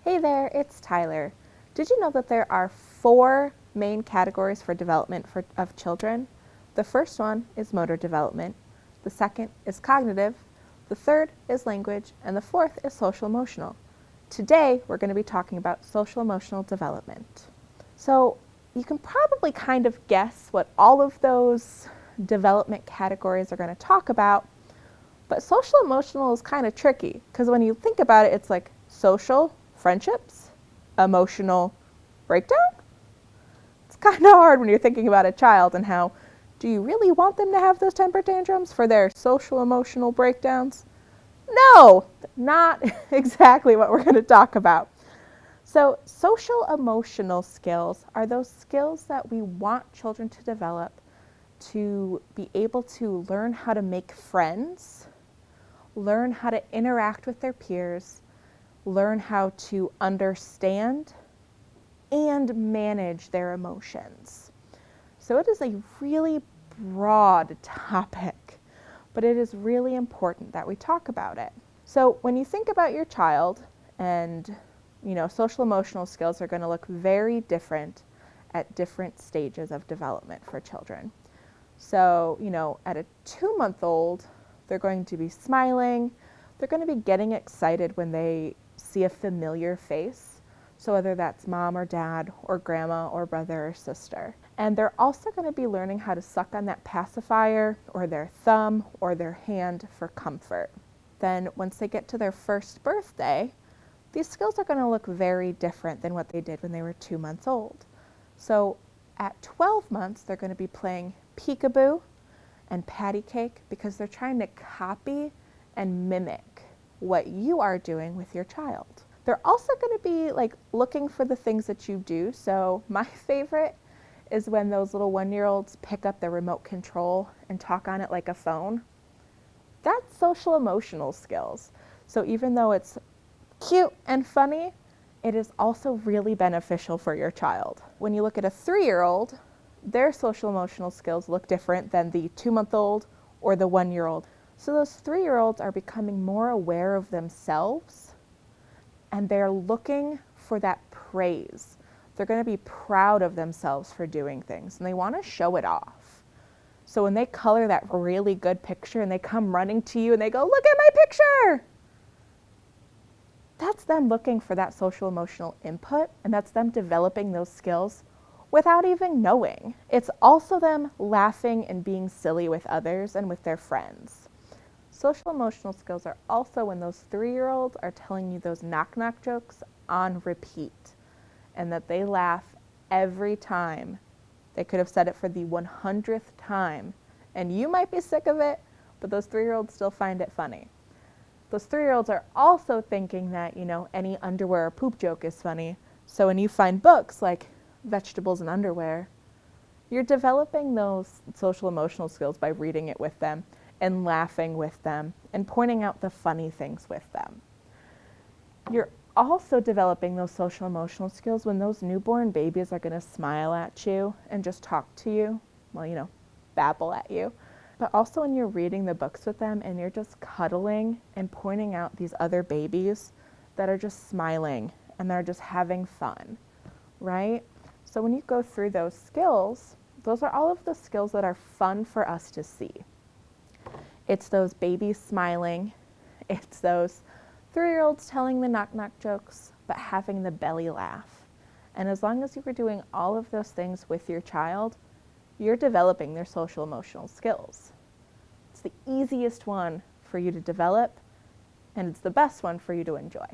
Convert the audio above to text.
Hey there, it's Tyler. Did you know that there are 4 main categories for development of children? The first one is motor development, the second is cognitive, the third is language, and the fourth is social emotional. Today, we're going to be talking about social emotional development. So you can probably kind of guess what all of those development categories are going to talk about, but social emotional is kind of tricky because when you think about it, it's like social, friendships, emotional, breakdown. It's kind of hard when you're thinking about a child and how, do you really want them to have those temper tantrums for their social emotional breakdowns? No, not exactly what we're going to talk about. So social emotional skills are those skills that we want children to develop to be able to learn how to make friends, learn how to interact with their peers, learn how to understand and manage their emotions. So it is a really broad topic, but it is really important that we talk about it. So when you think about your child, and social emotional skills are going to look very different at different stages of development for children. So, at a 2-month-old, they're going to be smiling, they're going to be getting excited when they see a familiar face. So whether that's mom or dad or grandma or brother or sister. And they're also going to be learning how to suck on that pacifier or their thumb or their hand for comfort. Then once they get to their first birthday, these skills are going to look very different than what they did when they were 2 months old. So at 12 months, they're going to be playing peekaboo and patty cake because they're trying to copy and mimic what you are doing with your child. They're also going to be looking for the things that you do. So my favorite is when those little 1-year-olds pick up the remote control and talk on it like a phone. That's social emotional skills. So even though it's cute and funny, it is also really beneficial for your child. When you look at a 3-year-old, their social emotional skills look different than the 2-month-old or the 1-year-old. So those 3-year-olds are becoming more aware of themselves and they're looking for that praise. They're going to be proud of themselves for doing things and they want to show it off. So when they color that really good picture and they come running to you and they go, "Look at my picture!" That's them looking for that social emotional input, and that's them developing those skills without even knowing. It's also them laughing and being silly with others and with their friends. Social emotional skills are also when those 3-year-olds are telling you those knock-knock jokes on repeat, and that they laugh every time. They could have said it for the 100th time, and you might be sick of it, but those 3-year-olds still find it funny. Those 3-year-olds are also thinking that, any underwear or poop joke is funny. So when you find books like Vegetables and Underwear, you're developing those social emotional skills by reading it with them and laughing with them and pointing out the funny things with them. You're also developing those social emotional skills when those newborn babies are going to smile at you and just talk to you, babble at you. But also when you're reading the books with them and you're just cuddling and pointing out these other babies that are just smiling and they're just having fun, right? So when you go through those skills, those are all of the skills that are fun for us to see. It's those babies smiling, it's those 3-year-olds telling the knock-knock jokes, but having the belly laugh. And as long as you were doing all of those things with your child, you're developing their social emotional skills. It's the easiest one for you to develop, and it's the best one for you to enjoy.